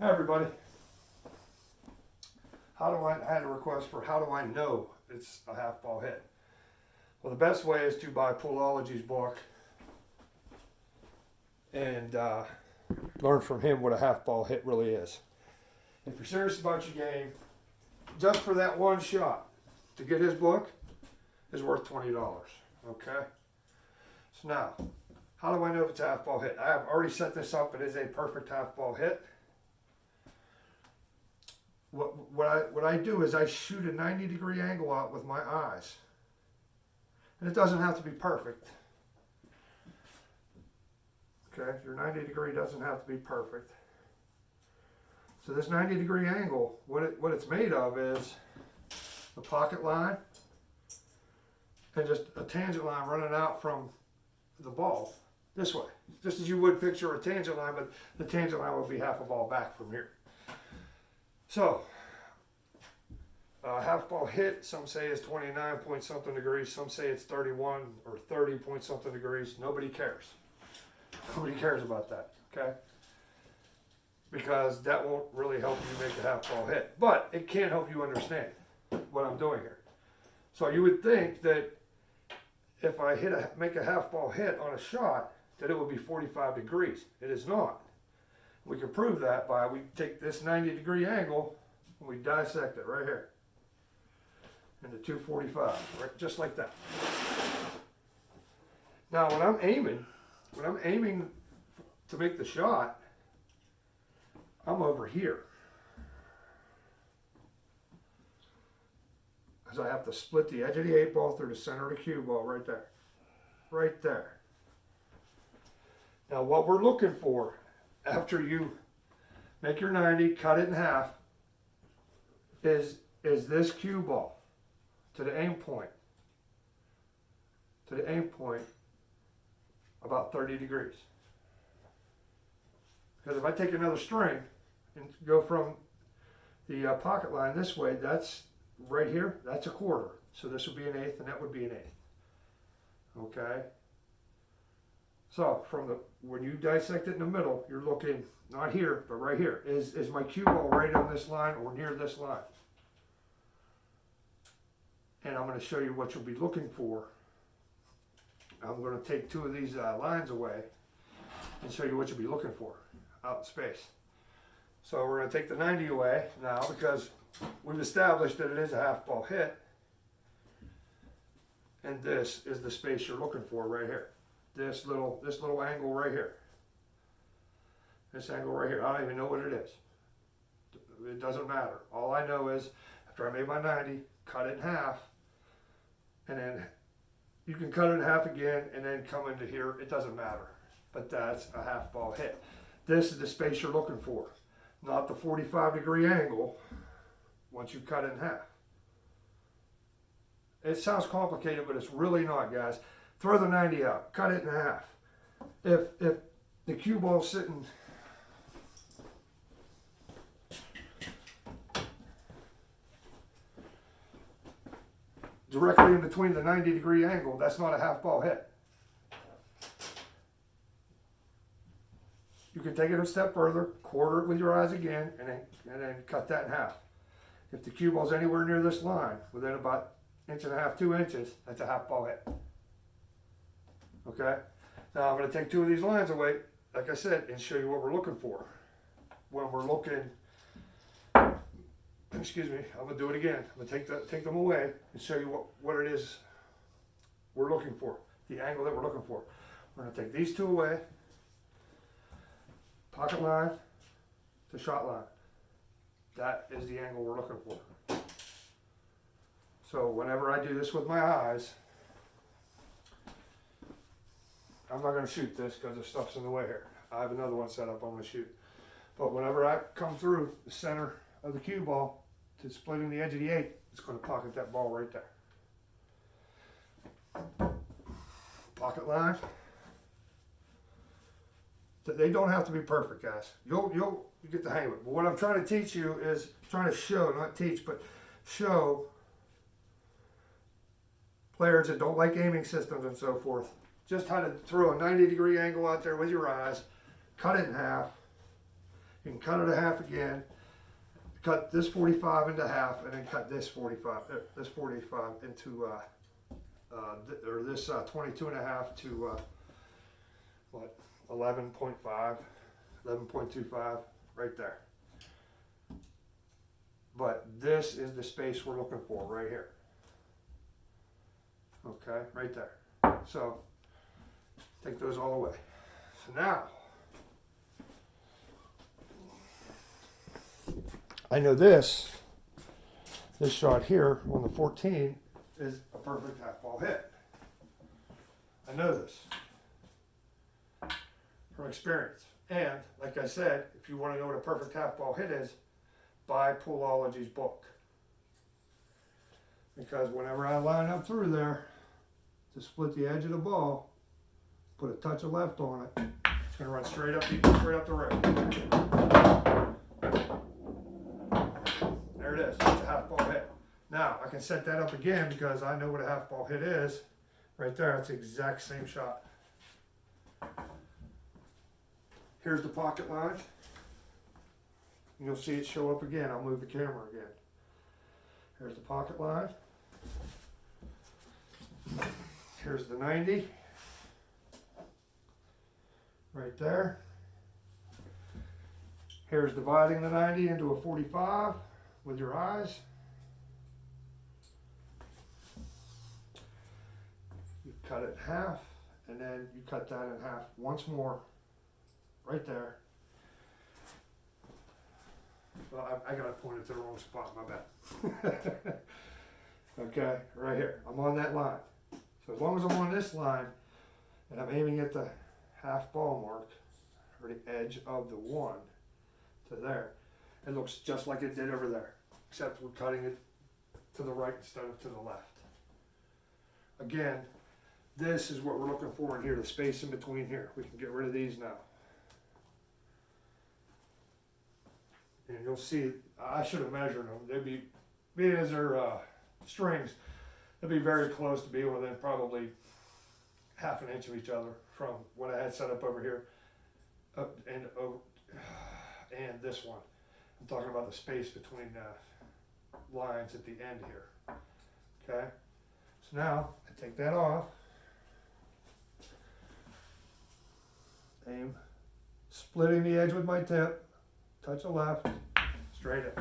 Hi everybody. I had a request for how do I know it's a half ball hit? Well, the best way is to buy Poolology's book and learn from him what a half ball hit really is. If you're serious about your game, just for that one shot to get his book is worth $20. Okay? So now, how do I know if it's a half ball hit? I have already set this up. It is a perfect half ball hit. What I do is I shoot a 90-degree angle out with my eyes. And it doesn't have to be perfect. Okay, your 90-degree doesn't have to be perfect. So this 90-degree angle, what it's made of is a pocket line and just a tangent line running out from the ball this way. Just as you would picture a tangent line, but the tangent line would be half a ball back from here. So, half ball hit, some say is 29 point something degrees, some say it's 31 or 30 point something degrees. Nobody cares. Nobody cares about that, okay? Because that won't really help you make a half ball hit. But it can help you understand what I'm doing here. So you would think that if I make a half ball hit on a shot, that it would be 45 degrees. It is not. We can prove that by we take this 90-degree angle and we dissect it right here into 245, right, just like that. Now when I'm aiming to make the shot, I'm over here. Because I have to split the edge of the 8 ball through the center of the cue ball right there. Right there. Now what we're looking for after you make your 90, cut it in half, is this cue ball to the aim point. To the aim point about 30 degrees. Because if I take another string and go from the pocket line this way, that's right here, that's a quarter. So this would be an eighth and that would be an eighth. Okay? So when you dissect it in the middle, you're looking not here, but right here. Is my cue ball right on this line or near this line? And I'm going to show you what you'll be looking for. I'm going to take two of these lines away and show you what you'll be looking for out in space. So we're going to take the 90 away now because we've established that it is a half ball hit. And this is the space you're looking for right here. This little angle right here. This angle right here. I don't even know what it is. It doesn't matter. All I know is after I made my 90, cut it in half, and then you can cut it in half again and then come into here. It doesn't matter. But that's a half ball hit. This is the space you're looking for, not the 45-degree angle once you cut it in half. It sounds complicated, but it's really not, guys. Throw the 90 out, cut it in half. If the cue ball's sitting directly in between the 90-degree angle, that's not a half ball hit. You can take it a step further, quarter it with your eyes again, and then cut that in half. If the cue ball's anywhere near this line, within about 1.5 to 2 inches, that's a half ball hit. Okay? Now I'm going to take two of these lines away, like I said, and show you what we're looking for. When we're looking, excuse me, I'm going to do it again. I'm going to take them away and show you what it is we're looking for, the angle that we're looking for. We're going to take these two away, pocket line to shot line. That is the angle we're looking for. So whenever I do this with my eyes, I'm not going to shoot this because the stuff's in the way here. I have another one set up I'm going to shoot. But whenever I come through the center of the cue ball to splitting the edge of the 8, it's going to pocket that ball right there. Pocket line. They don't have to be perfect, guys. You'll get the hang of it. But what I'm trying to teach you is, trying to show, not teach, but show players that don't like aiming systems and so forth, just how to throw a 90-degree angle out there with your eyes, cut it in half, You can cut it in half again. Cut this 45 into half, and then cut this 45 into or this 22 and a half to what, 11.5, 11.25, right there. But this is the space we're looking for right here. Okay, right there. So take those all away. So now, I know this shot here on the 14 is a perfect half ball hit. I know this from experience. And like I said, if you want to know what a perfect half ball hit is, buy Poolology's book. Because whenever I line up through there to split the edge of the ball, put a touch of left on it, it's going to run straight up the road. There it is. It's a half ball hit. Now I can set that up again because I know what a half ball hit is. Right there, it's the exact same shot. Here's the pocket line. You'll see it show up again. I'll move the camera again. Here's the pocket line. Here's the 90. Right there. Here's dividing the 90 into a 45 with your eyes. You cut it in half, and then you cut that in half once more. Right there. Well, I got to point it to the wrong spot, my bad. Okay, right here. I'm on that line. So as long as I'm on this line, and I'm aiming at the half ball mark, or the edge of the one to there, it looks just like it did over there, except we're cutting it to the right instead of to the left. Again, this is what we're looking for in here, the space in between here. We can get rid of these now. And you'll see, I should have measured them. They'd be, being as they're strings, they'd be very close to being within probably half an inch of each other from what I had set up over here and this one. I'm talking about the space between lines at the end here. Okay, so now I take that off, aim, splitting the edge with my tip, touch of left, straight in.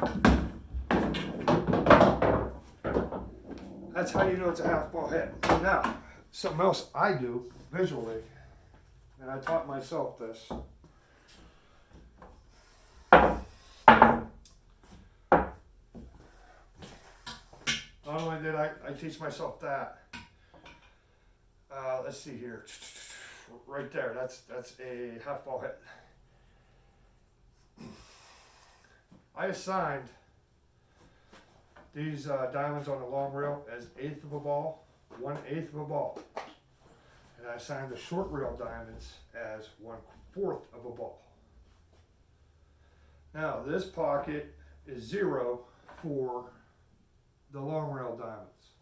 That's how you know it's a half ball hit. Now, something else I do visually, and I taught myself this. Not only did I teach myself that, let's see here, right there, that's a half ball hit. I assigned these diamonds on the long reel as 1/8 of a ball, 1/8 of a ball. And I assigned the short reel diamonds as 1/4 of a ball. Now this pocket is 0 for the long rail diamonds.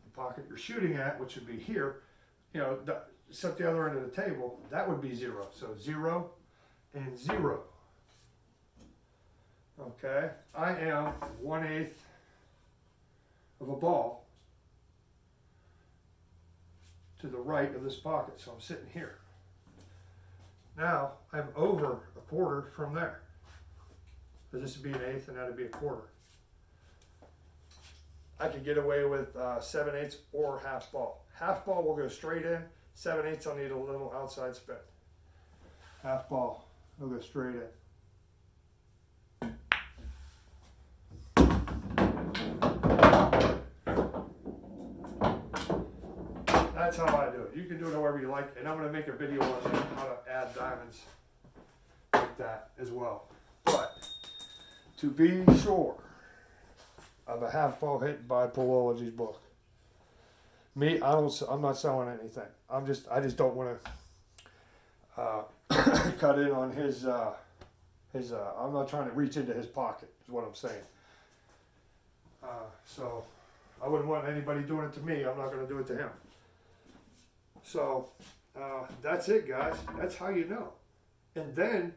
The pocket you're shooting at, which would be here, you know, set the other end of the table, that would be 0. So 0 and 0. Okay, I am 1/8 of a ball to the right of this pocket, so I'm sitting here. Now I'm over 1/4 from there. So this would be 1/8 and that would be 1/4. I could get away with 7/8 or half ball. Half ball will go straight in. 7/8 I'll need a little outside spin. Half ball will go straight in. That's how I do it. You can do it however you like, and I'm going to make a video on how to add diamonds like that as well. But to be sure of a half ball hit, by Poolology's book. Me, I'm not selling anything. I just don't want to cut in on his. I'm not trying to reach into his pocket. Is what I'm saying. So I wouldn't want anybody doing it to me. I'm not going to do it to him. So that's it, guys. That's how you know. And then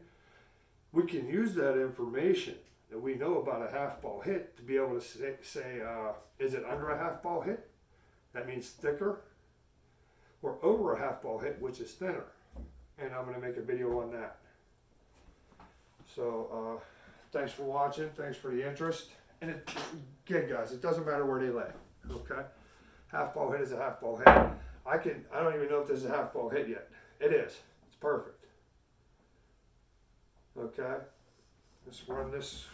we can use that information that we know about a half ball hit to be able to say is it under a half ball hit? That means thicker, or over a half ball hit, which is thinner. And I'm going to make a video on that. So thanks for watching. Thanks for the interest. And again, guys, it doesn't matter where they lay. Okay, half ball hit is a half ball hit. I don't even know if this is a half ball hit yet. It is. It's perfect. Okay. Let's run this.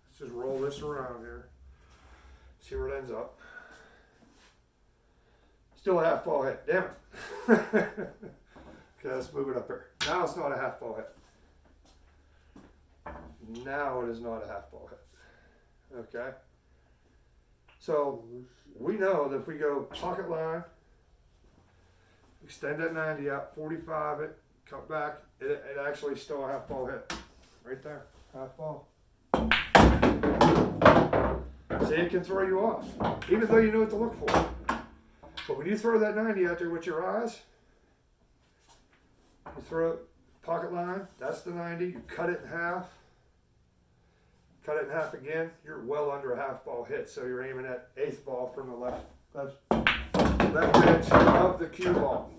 Let's just roll this around here. See where it ends up. Still a half ball hit. Damn it. Okay, let's move it up here. Now it's not a half ball hit. Now it is not a half ball hit. Okay. So we know that if we go pocket line, extend that 90 out, 45 it, cut back, it actually is still a half ball hit. Right there, half ball. See, it can throw you off, even though you know what to look for. But when you throw that 90 out there with your eyes, you throw it pocket line, that's the 90, you cut it in half, cut it in half again, you're well under a half ball hit. So you're aiming at eighth ball from the left edge of the cue ball.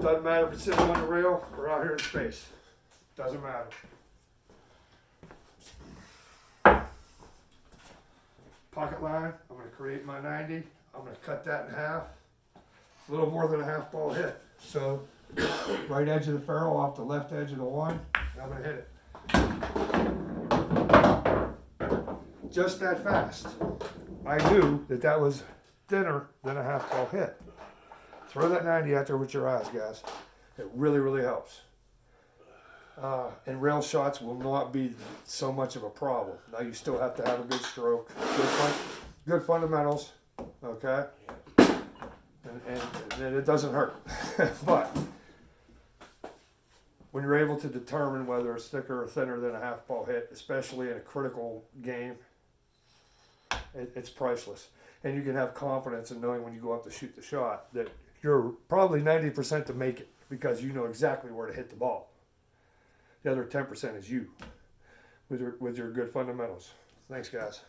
Doesn't matter if it's sitting on the rail or out here in space. Doesn't matter. Pocket line, I'm going to create my 90. I'm going to cut that in half. A little more than a half ball hit. So right edge of the ferrule off the left edge of the one, and I'm going to hit it. Just that fast. I knew that that was thinner than a half ball hit. Throw that 90 out there with your eyes, guys. It really, really helps. And rail shots will not be so much of a problem. Now you still have to have a good stroke, good fundamentals, okay? And it doesn't hurt. But when you're able to determine whether it's thicker or thinner than a half ball hit, especially in a critical game, it's priceless. And you can have confidence in knowing when you go up to shoot the shot that you're probably 90% to make it because you know exactly where to hit the ball. The other 10% is you with your good fundamentals. Thanks, guys.